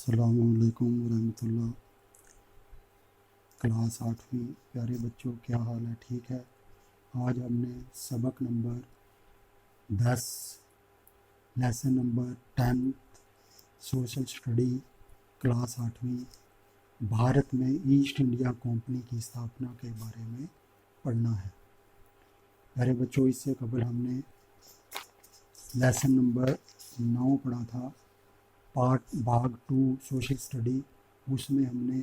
अस्सलामुअलैकुम वरहमतुल्लाह। क्लास 8वीं। प्यारे बच्चों, क्या हाल है? ठीक है। आज हमने सबक number 10, lesson number 10, social study, class 8वीं, भारत में ईस्ट इंडिया कंपनी की स्थापना के बारे में पढ़ना है। प्यारे बच्चों, इससे कबल हमने लेसन नंबर 9 पढ़ा था, भाग 2 सोशल स्टडी। उसमें हमने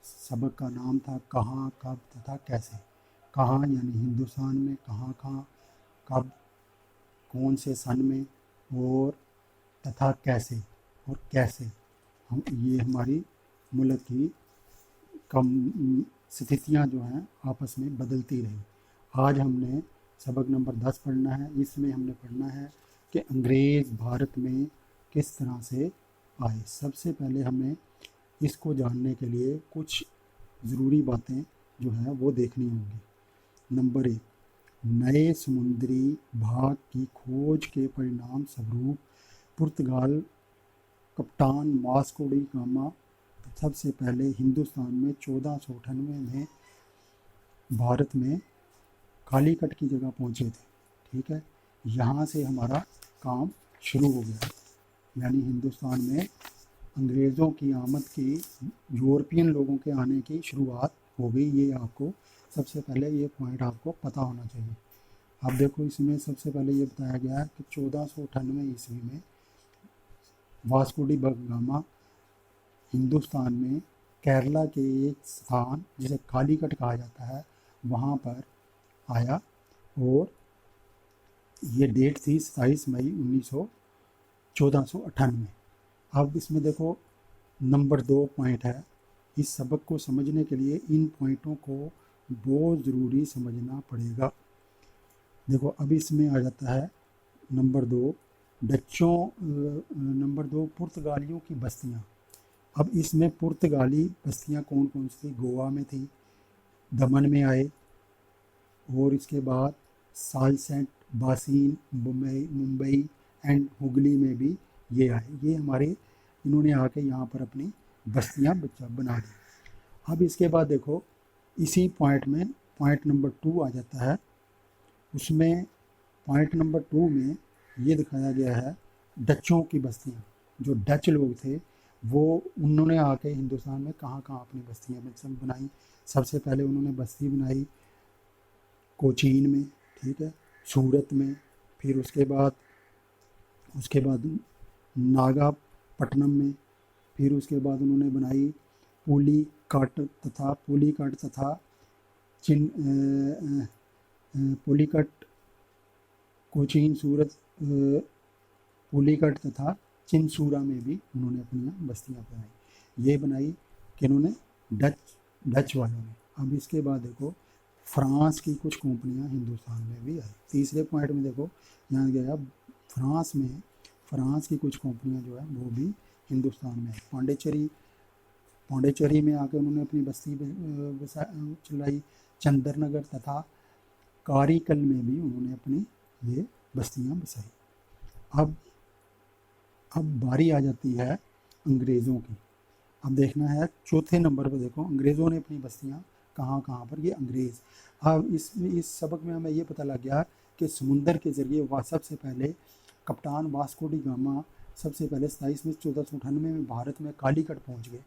सबक का नाम था कहाँ, कब तथा कैसे। कहाँ यानी हिंदुस्तान में, कहाँ कहाँ, कब, कौन से सन में, और तथा कैसे, और कैसे हम ये हमारी मुल्क की कम स्थितियाँ जो हैं आपस में बदलती रही। आज हमने सबक नंबर 10 पढ़ना है। इसमें हमने पढ़ना है कि अंग्रेज़ भारत में किस तरह से आए। सबसे पहले हमें इसको जानने के लिए कुछ ज़रूरी बातें जो हैं वो देखनी होंगी। नंबर 1, नए समुद्री भाग की खोज के परिणाम स्वरूप पुर्तगाल कप्तान वास्को डी गामा सबसे पहले हिंदुस्तान में 1498 में भारत में कालीकट की जगह पहुँचे थे। ठीक है, यहाँ से हमारा काम शुरू हो गया, यानी हिंदुस्तान में अंग्रेज़ों की आमद की, यूरोपियन लोगों के आने की शुरुआत हो गई। ये आपको सबसे पहले ये पॉइंट आपको पता होना चाहिए। अब देखो, इसमें सबसे पहले ये बताया गया है कि 1498 ईस्वी में वास्को डी गामा हिंदुस्तान में केरला के एक स्थान जिसे कालीकट कहा जाता है वहाँ पर आया, और ये डेट थी 27 मई 1498। अब इसमें देखो नंबर 2 पॉइंट है। इस सबक को समझने के लिए इन पॉइंटों को बहुत ज़रूरी समझना पड़ेगा। देखो, अब इसमें आ जाता है नंबर 2 नंबर 2 पुर्तगालियों की बस्तियाँ। अब इसमें पुर्तगाली बस्तियाँ कौन कौन सी थी? गोवा में थी, दमन में आए, और इसके बाद सालसेंट, बासीन, मुंबई एंड हुगली में भी ये आए। ये हमारे इन्होंने आके यहाँ पर अपनी बस्तियाँ बना दी। अब इसके बाद देखो, इसी पॉइंट में पॉइंट नंबर 2 आ जाता है। उसमें पॉइंट नंबर 2 में ये दिखाया गया है डचों की बस्तियाँ। जो डच लोग थे वो उन्होंने आके हिंदुस्तान में कहाँ कहाँ अपनी बस्तियाँ बनाई। सबसे पहले उन्होंने बस्ती बनाई कोचीन में, ठीक है, सूरत में, फिर उसके बाद नागापट्टनम में, फिर उसके बाद उन्होंने बनाई पुलिकट तथा पुलिकट, कोचीन, सूरत, पुलिकट तथा चिनसूरा में भी उन्होंने अपनी बस्तियाँ बनाई। ये बनाई किन्होंने? डच वालों ने। अब इसके बाद देखो, फ्रांस की कुछ कंपनियां हिंदुस्तान में भी आई। तीसरे पॉइंट में देखो, यहाँ गया फ्रांस की कुछ कंपनियां जो है वो भी हिंदुस्तान में आई। पौंडीचेरी में आके उन्होंने अपनी बस्ती चलाई। चंद्रनगर तथा कारीकल में भी उन्होंने अपनी ये बस्तियां बसाई। अब बारी आ जाती है अंग्रेज़ों की। अब देखना है चौथे नंबर पर, देखो अंग्रेज़ों ने अपनी बस्तियां कहाँ कहाँ पर, ये अंग्रेज़। अब इस सबक में हमें ये पता लग गया कि समुंदर के ज़रिए वह सबसे पहले कप्तान वास्को डी गामा सबसे पहले 27 मई 1498 में भारत में कालीकट पहुँच गए।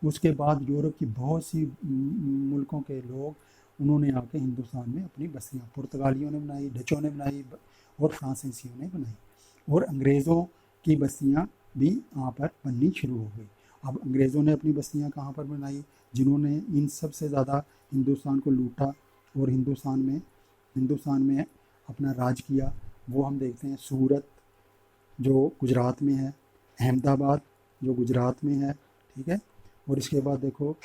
उसके बाद यूरोप की बहुत सी मुल्कों के लोग उन्होंने आके हिंदुस्तान में अपनी बस्तियाँ, पुर्तगालियों ने बनाई, डचों ने बनाई, और फ्रांसीसियों ने बनाई, और अंग्रेज़ों की बस्तियाँ भी यहाँ पर बननी शुरू हो गई। अब अंग्रेज़ों ने अपनी बस्तियाँ कहाँ पर बनाई? जिन्होंने इन सबसे ज़्यादा हिंदुस्तान को लूटा और हिंदुस्तान में अपना राज किया, वो हम देखते हैं सूरत जो गुजरात में है, अहमदाबाद जो गुजरात में है, ठीक है, और इसके बाद देखो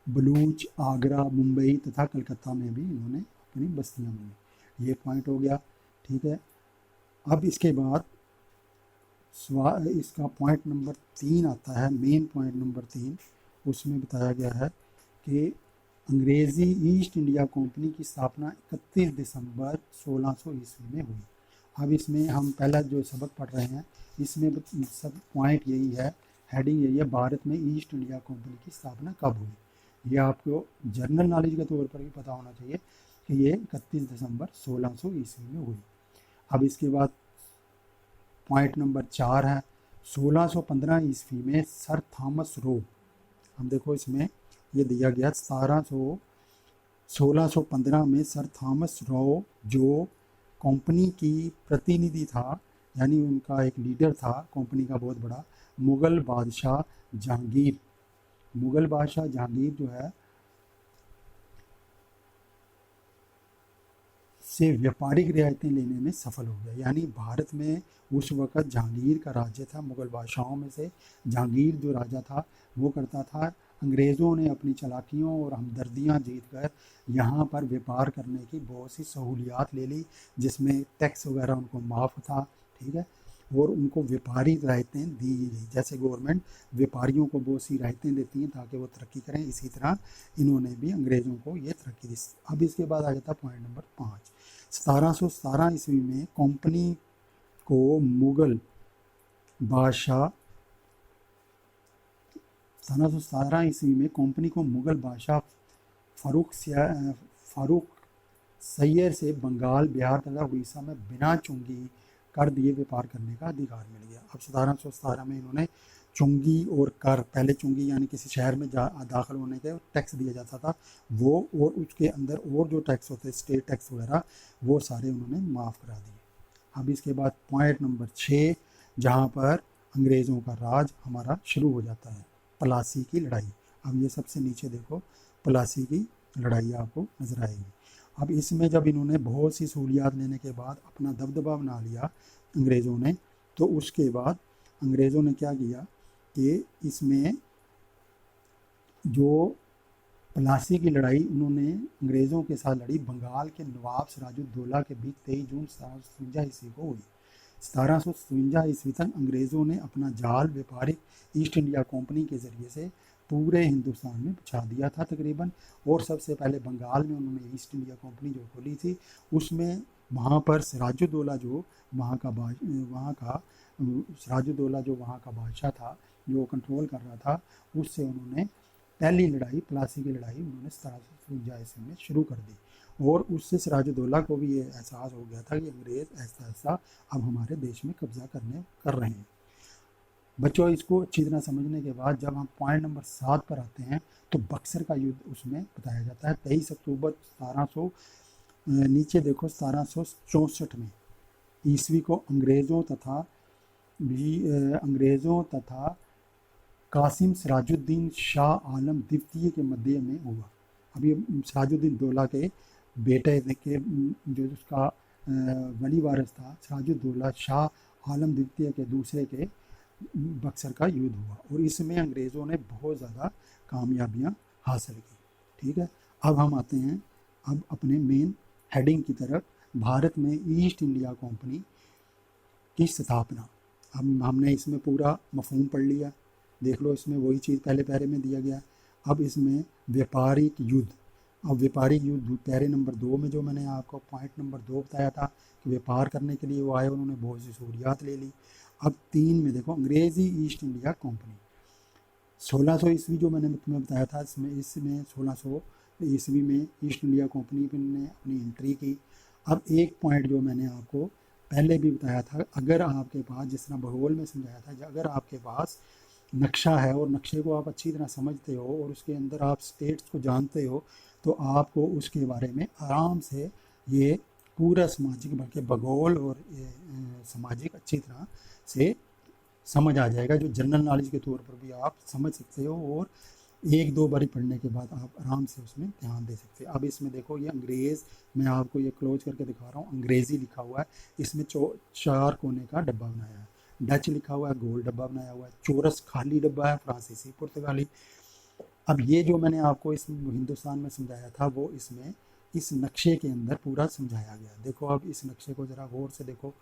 बलूच, आगरा, मुंबई तथा कलकत्ता में भी इन्होंने अपनी बस्तियाँ बनाई। ये पॉइंट हो गया, ठीक है। अब इसके बाद इसका पॉइंट नंबर 3 आता है, मेन पॉइंट नंबर 3। उसमें बताया गया है कि अंग्रेज़ी ईस्ट इंडिया कंपनी की स्थापना 31 दिसंबर 1600 ईस्वी में हुई। अब इसमें हम पहला जो सबक पढ़ रहे हैं इसमें सब पॉइंट यही है, हेडिंग यही है, भारत में ईस्ट इंडिया कंपनी की स्थापना कब हुई। ये आपको जनरल नॉलेज के तौर पर भी पता होना चाहिए कि ये 31 दिसंबर 1600 ईस्वी में हुई। अब इसके बाद पॉइंट नंबर 4 है 1615 ईस्वी में सर थॉमस रो, हम देखो इसमें ये दिया गया 1615 में सर थॉमस रो जो कंपनी की प्रतिनिधि था, यानी उनका एक लीडर था कंपनी का बहुत बड़ा, मुग़ल बादशाह जहांगीर जो है से व्यापारिक रियायतें लेने में सफल हो गया। यानी भारत में उस वक़्त जहांगीर का राज्य था, मुग़ल बादशाहों में से जहांगीर जो राजा था वो करता था। अंग्रेज़ों ने अपनी चालाकियों और हमदर्दियाँ जीत कर यहाँ पर व्यापार करने की बहुत सी सहूलियात ले ली, जिसमें टैक्स वगैरह उनको माफ़ था, ठीक है, और उनको व्यापारी रियायतें दी गई। जैसे गवर्नमेंट व्यापारियों को बहुत सी रियायतें देती हैं ताकि वो तरक्की करें, इसी तरह इन्होंने भी अंग्रेज़ों को ये तरक्की दी। अब इसके बाद आ जाता पॉइंट नंबर 5। 1717 ईस्वी में कंपनी को मुग़ल बादशाह 1717 ईस्वी में कंपनी को मुग़ल बादशाह फ़ारूक सैयर से बंगाल, बिहार तथा उड़ीसा में बिना चुंगी कर दिए व्यापार करने का अधिकार मिल गया। अब 1717 में इन्होंने चुंगी और कर, पहले चुंगी यानी किसी शहर में दाखिल होने के टैक्स दिया जाता था वो, और उसके अंदर और जो टैक्स होते स्टेट टैक्स वगैरह वो सारे उन्होंने माफ़ करा दिए। अब इसके बाद पॉइंट नंबर 6 जहाँ पर अंग्रेज़ों का राज हमारा शुरू हो जाता है, प्लासी की लड़ाई। अब ये सबसे नीचे देखो प्लासी की लड़ाई आपको नज़र आएगी। अब इसमें जब इन्होंने बहुत सी सहूलियात लेने के बाद अपना दबदबा बना लिया अंग्रेज़ों ने, तो उसके बाद अंग्रेज़ों ने क्या किया कि इसमें जो प्लासी की लड़ाई उन्होंने अंग्रेज़ों के साथ लड़ी बंगाल के नवाब सिराजुद्दौला के बीच 23 जून 1757 ईस्वी को हुई। 1757 ईस्वी तक अंग्रेज़ों ने अपना जाल व्यापारिक ईस्ट इंडिया कंपनी के ज़रिए से पूरे हिंदुस्तान में बिछा दिया था तकरीबन। और सबसे पहले बंगाल में उन्होंने ईस्ट इंडिया कंपनी जो खोली थी, उसमें वहाँ पर सिराजुद्दौला जो वहाँ का बादशाह था, जो कंट्रोल कर रहा था, उससे उन्होंने पहली लड़ाई प्लासी की लड़ाई उन्होंने 1757 ईस्वी में शुरू कर दी। और उससे सिराजुद्दौला को भी ये एहसास हो गया था कि अंग्रेज़ ऐसा ऐसा अब हमारे देश में कब्जा कर रहे हैं। बच्चों इसको अच्छी तरह समझने के बाद जब हम पॉइंट नंबर 7 पर आते हैं तो बक्सर का युद्ध उसमें बताया जाता है। 23 अक्टूबर 1700 नीचे देखो 1764 में ईस्वी को अंग्रेज़ों तथा कासिम सिराजुद्दीन शाह आलम द्वितीय के मध्य में हुआ। अब ये सिराजुद्दीन दौला के बेटे के जो उसका वली वारिस था सिराजुद्दौला शाह आलम द्वितीय के दूसरे के बक्सर का युद्ध हुआ, और इसमें अंग्रेज़ों ने बहुत ज़्यादा कामयाबियाँ हासिल की। ठीक है, अब हम आते हैं अब अपने मेन हेडिंग की तरफ, भारत में ईस्ट इंडिया कंपनी की स्थापना। अब हमने इसमें पूरा मफहूम पढ़ लिया, देख लो इसमें वही चीज़ पहले पैरे में दिया गया। अब इसमें व्यापारिक युद्ध, अब व्यापारिक युद्ध पैरे नंबर 2 में जो मैंने आपको पॉइंट नंबर 2 बताया था कि व्यापार करने के लिए वो आए, उन्होंने बहुत सी सहूलियात ले ली। अब 3 में देखो अंग्रेज़ी ईस्ट इंडिया कंपनी 1600 ईस्वी जो मैंने तुम्हें बताया था, इसमें 1600 ईस्वी में ईस्ट इंडिया कंपनी ने अपनी एंट्री की। अब एक पॉइंट जो मैंने आपको पहले भी बताया था, अगर आपके पास, जिस तरह भूगोल में समझाया था, अगर आपके पास नक्शा है और नक्शे को आप अच्छी तरह समझते हो और उसके अंदर आप स्टेट्स को जानते हो, तो आपको उसके बारे में आराम से ये पूरा सामाजिक बल्कि भूगोल और सामाजिक अच्छी तरह से समझ आ जाएगा, जो जनरल नॉलेज के तौर पर भी आप समझ सकते हो, और एक दो बारी पढ़ने के बाद आप आराम से उसमें ध्यान दे सकते हैं। अब इसमें देखो ये अंग्रेज़, मैं आपको ये क्लोज करके दिखा रहा हूँ, अंग्रेज़ी लिखा हुआ है, इसमें 4 कोने का डब्बा बनाया है। डच लिखा हुआ है, गोल डब्बा बनाया हुआ है, चौरस खाली डब्बा है, फ्रांसीसी पुर्तगाली। अब ये जो मैंने आपको इस हिंदुस्तान में समझाया था वो इसमें इस नक्शे के अंदर पूरा समझाया गया। देखो अब इस नक्शे को ज़रा गौर से देखो,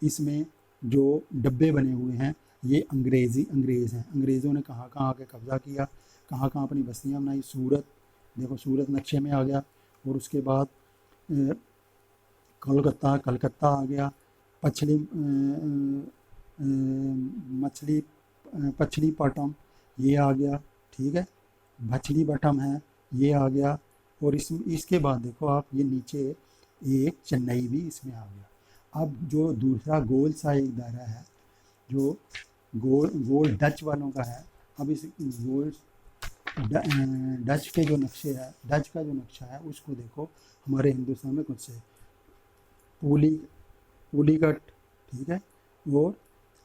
इसमें जो डब्बे बने हुए हैं ये अंग्रेज़ हैं। अंग्रेज़ों ने कहाँ कहाँ आके कब्ज़ा किया, कहाँ कहाँ अपनी बस्तियाँ बनाई। सूरत देखो, सूरत नक्शे में आ गया, और उसके बाद कलकत्ता आ गया, पछली मछली पछली पटम ये आ गया, ठीक है। भछली बटम है, ये आ गया। और इसके बाद देखो आप, ये नीचे एक चेन्नई भी इसमें आ गया। अब जो दूसरा गोल सा एक दायरा है, जो गोल गोल डच वालों का है, अब इस गोल डच के जो नक्शे है, डच का जो नक्शा है उसको देखो हमारे हिंदुस्तान में कुछ से पूली पुलिकट, ठीक है। और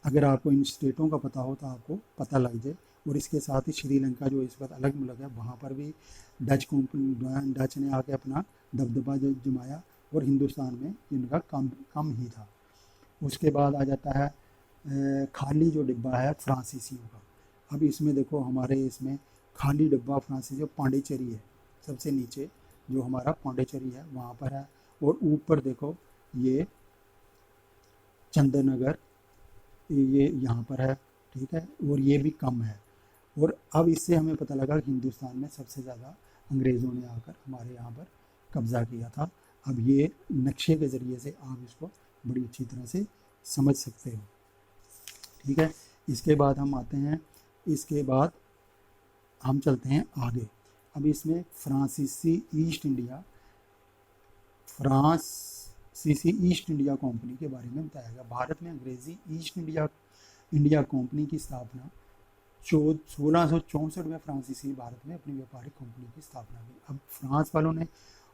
अगर आपको इन स्टेटों का पता हो तो आपको पता लग जाए। और इसके साथ ही श्रीलंका जो इस वक्त अलग मुल्क है, वहाँ पर भी डच ने आके अपना दबदबा जमाया, और हिंदुस्तान में इनका कम कम ही था। उसके बाद आ जाता है खाली जो डिब्बा है फ्रांसीसियों का। अब इसमें देखो हमारे इसमें खाली डिब्बा फ्रांसीसियों पांडिचेरी है, सबसे नीचे जो हमारा पांडिचेरी है वहाँ पर है। और ऊपर देखो ये चंद्रनगर, ये यहाँ पर है, ठीक है। और ये भी कम है। और अब इससे हमें पता लगा कि हिंदुस्तान में सबसे ज़्यादा अंग्रेज़ों ने आकर हमारे यहाँ पर कब्ज़ा किया था। अब ये नक्शे के ज़रिए से आप इसको बड़ी अच्छी तरह से समझ सकते हो, ठीक है। इसके बाद हम आते हैं, इसके बाद हम चलते हैं आगे। अब इसमें फ्रांसीसी ईस्ट इंडिया कंपनी के बारे में बताया गया। भारत में अंग्रेज़ी ईस्ट इंडिया कंपनी की स्थापना 1664 में फ्रांसीसी भारत में अपनी व्यापारिक कंपनी की स्थापना की। अब फ्रांस वालों ने,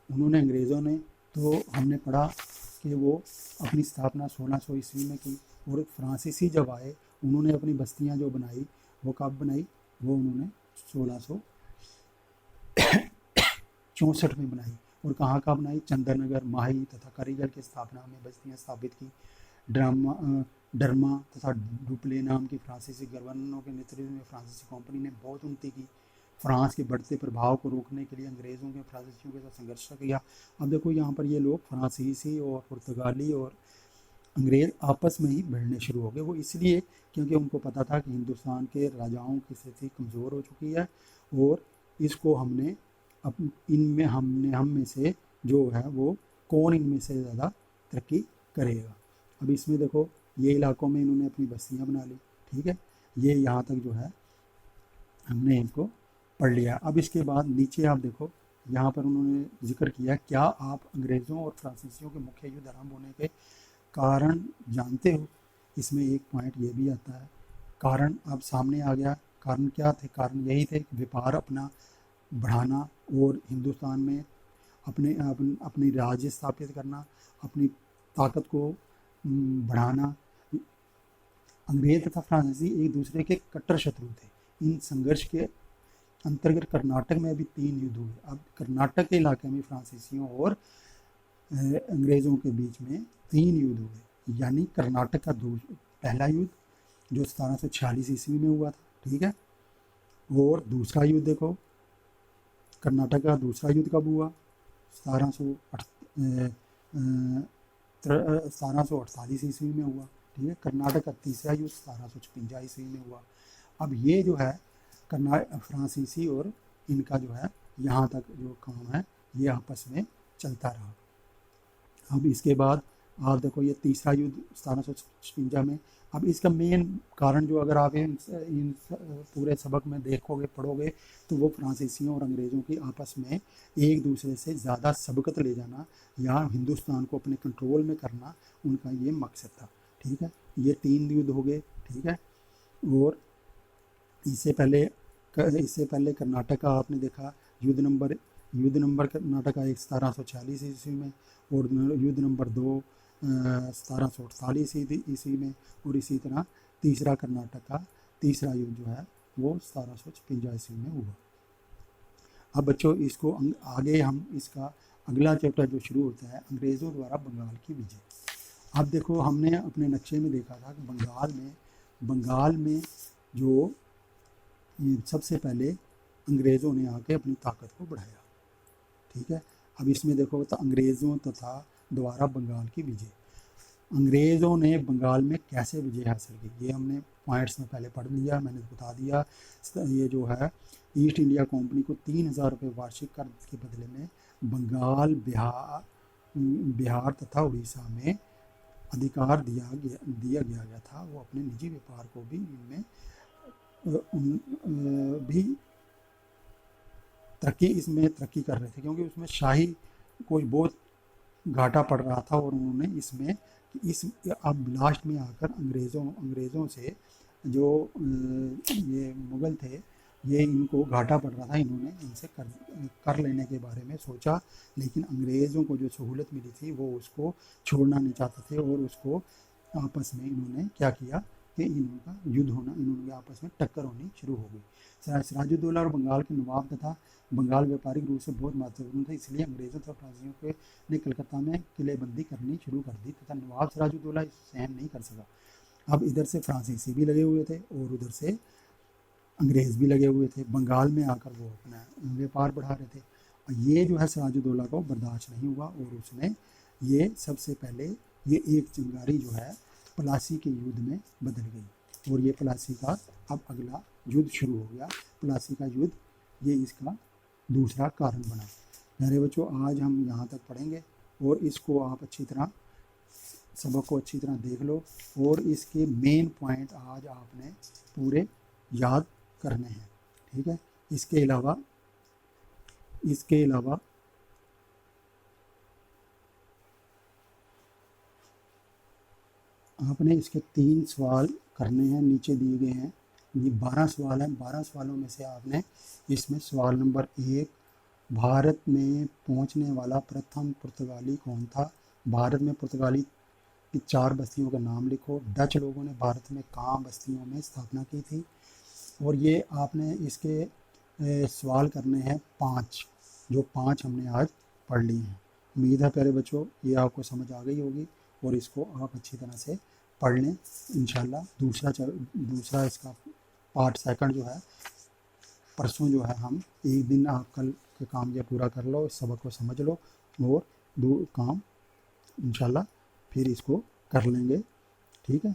उन्होंने, अंग्रेज़ों ने, तो हमने पढ़ा कि वो अपनी स्थापना 1600 ईस्वी में की। और फ्रांसीसी जब आए, उन्होंने अपनी बस्तियां जो बनाई वो कब बनाई, वो उन्होंने 1664 में बनाई। और कहाँ कहाँ बनाई, चंद्रनगर, माही तथा कारीगर की स्थापना में बस्तियां स्थापित की। डरमा तथा डुप्ले नाम की फ्रांसीसी गवर्नरों के नेतृत्व में फ्रांसीसी कंपनी ने बहुत उन्नति की। फ्रांस के बढ़ते प्रभाव को रोकने के लिए अंग्रेज़ों के फ्रांसीसियों के साथ संघर्ष किया। अब देखो यहाँ पर ये लोग फ्रांसीसी और पुर्तगाली और अंग्रेज़ आपस में ही भिड़ने शुरू हो गए। वो इसलिए क्योंकि उनको पता था कि हिंदुस्तान के राजाओं की स्थिति कमज़ोर हो चुकी है, और इसको हमने हम में से जो है वो कौन इनमें से ज़्यादा तरक्की करेगा। अब इसमें देखो ये इलाकों में इन्होंने अपनी बस्तियां बना ली, ठीक है। ये यहाँ तक जो है हमने इनको पढ़ लिया। अब इसके बाद नीचे आप देखो, यहाँ पर उन्होंने जिक्र किया, क्या आप अंग्रेज़ों और फ्रांसीसियों के मुख्य युद्ध आरंभ होने के कारण जानते हो। इसमें एक पॉइंट ये भी आता है, कारण अब सामने आ गया। कारण क्या थे, कारण यही थे कि व्यापार अपना बढ़ाना और हिंदुस्तान में अपनी राज्य स्थापित करना, अपनी ताकत को बढ़ाना। अंग्रेज तथा फ्रांसीसी एक दूसरे के कट्टर शत्रु थे। इन संघर्ष के अंतर्गत कर्नाटक में भी 3 युद्ध हुए। अब कर्नाटक के इलाके में फ्रांसीसियों और अंग्रेज़ों के बीच में 3 युद्ध हुए। यानी कर्नाटक का पहला युद्ध जो 1746 ईस्वी में हुआ था, ठीक है। और दूसरा युद्ध देखो, कर्नाटक का दूसरा युद्ध कब हुआ, 1748 ईस्वी में हुआ, ठीक है। कर्नाटक का तीसरा युद्ध 1756 ईस्वी में हुआ। अब ये जो है फ्रांसीसी और इनका जो है यहाँ तक जो काम है ये आपस में चलता रहा। अब इसके बाद आप देखो ये तीसरा युद्ध 1756 में। अब इसका मेन कारण जो, अगर आप इन पूरे सबक में देखोगे, पढ़ोगे, तो वो फ्रांसीसियों और अंग्रेज़ों की आपस में एक दूसरे से ज़्यादा सबकत ले जाना या हिंदुस्तान को अपने कंट्रोल में करना, उनका ये मकसद था, ठीक है। ये 3 युद्ध हो गए, ठीक है। और इससे पहले कर्नाटक का आपने देखा युद्ध नंबर कर्नाटक का 1746 ईस्वी में, और युद्ध नंबर 2 1748 ईस्वी में। और इसी तरह तीसरा कर्नाटक का तीसरा युद्ध जो है वो 1756 ईस्वी में हुआ। अब बच्चों इसको आगे हम इसका अगला चैप्टर जो शुरू होता है, अंग्रेज़ों द्वारा बंगाल की विजय। अब देखो हमने अपने नक्शे में देखा था कि बंगाल में जो सबसे पहले अंग्रेज़ों ने आके अपनी ताकत को बढ़ाया, ठीक है। अब इसमें देखो तो अंग्रेज़ों तथा द्वारा बंगाल की विजय। अंग्रेज़ों ने बंगाल में कैसे विजय हासिल की, ये हमने पॉइंट्स में पहले पढ़ लिया, मैंने बता दिया। ये जो है ईस्ट इंडिया कंपनी को 3000 रुपये वार्षिक कर के बदले में बंगाल, बिहार तथा उड़ीसा में अधिकार दिया गया था, वो अपने निजी व्यापार को भी इनमें भी तरक्की कर रहे थे, क्योंकि उसमें शाही को बहुत घाटा पड़ रहा था। और उन्होंने इसमें इस अब लास्ट में आकर अंग्रेज़ों से जो ये मुग़ल थे, ये इनको घाटा पड़ रहा था, इन्होंने इनसे कर लेने के बारे में सोचा। लेकिन अंग्रेज़ों को जो सहूलत मिली थी वो उसको छोड़ना नहीं चाहते थे, और उसको आपस में इन्होंने क्या किया कि इनका युद्ध होना, इनके आपस में टक्कर होनी शुरू हो गई। सिराजुद्दौला और बंगाल के नवाब तथा बंगाल व्यापारिक रूप से बहुत महत्वपूर्ण था, इसलिए अंग्रेज़ों तथा फ्रांसीसियों के ने कलकत्ता में किलेबंदी करनी शुरू कर दी, तथा नवाब सिराजुद्दौला इसे सहन नहीं कर सका। अब इधर से फ्रांसीसी भी लगे हुए थे और उधर से अंग्रेज़ भी लगे हुए थे, बंगाल में आकर वो अपना व्यापार बढ़ा रहे थे। और ये जो है सिराजुद्दौला को बर्दाश्त नहीं हुआ, और उसने ये सबसे पहले ये एक चिंगारी जो है प्लासी के युद्ध में बदल गई, और ये प्लासी का अब अगला युद्ध शुरू हो गया। प्लासी का युद्ध ये इसका दूसरा कारण बना। प्यारे बच्चों, आज हम यहाँ तक पढ़ेंगे, और इसको आप अच्छी तरह सबक को अच्छी तरह देख लो, और इसके मेन पॉइंट आज आपने पूरे याद करने हैं, ठीक है। इसके अलावा आपने इसके 3 सवाल करने हैं, नीचे दिए गए हैं। ये 12 सवाल हैं। 12 सवालों में से आपने इसमें सवाल नंबर 1, भारत में पहुंचने वाला प्रथम पुर्तगाली कौन था? भारत में पुर्तगाली की 4 बस्तियों का नाम लिखो। डच लोगों ने भारत में कहाँ बस्तियों में स्थापना की थी? और ये आपने इसके सवाल करने हैं 5, जो 5 हमने आज पढ़ लिए हैं। उम्मीद है प्यारे बच्चों ये आपको समझ आ गई होगी, और इसको आप अच्छी तरह से पढ़ लें। इंशाल्लाह दूसरा इसका पार्ट सेकंड जो है परसों जो है हम एक दिन, आप कल के काम ये पूरा कर लो, इस सबक को समझ लो, और 2 काम इंशाल्लाह फिर इसको कर लेंगे, ठीक है।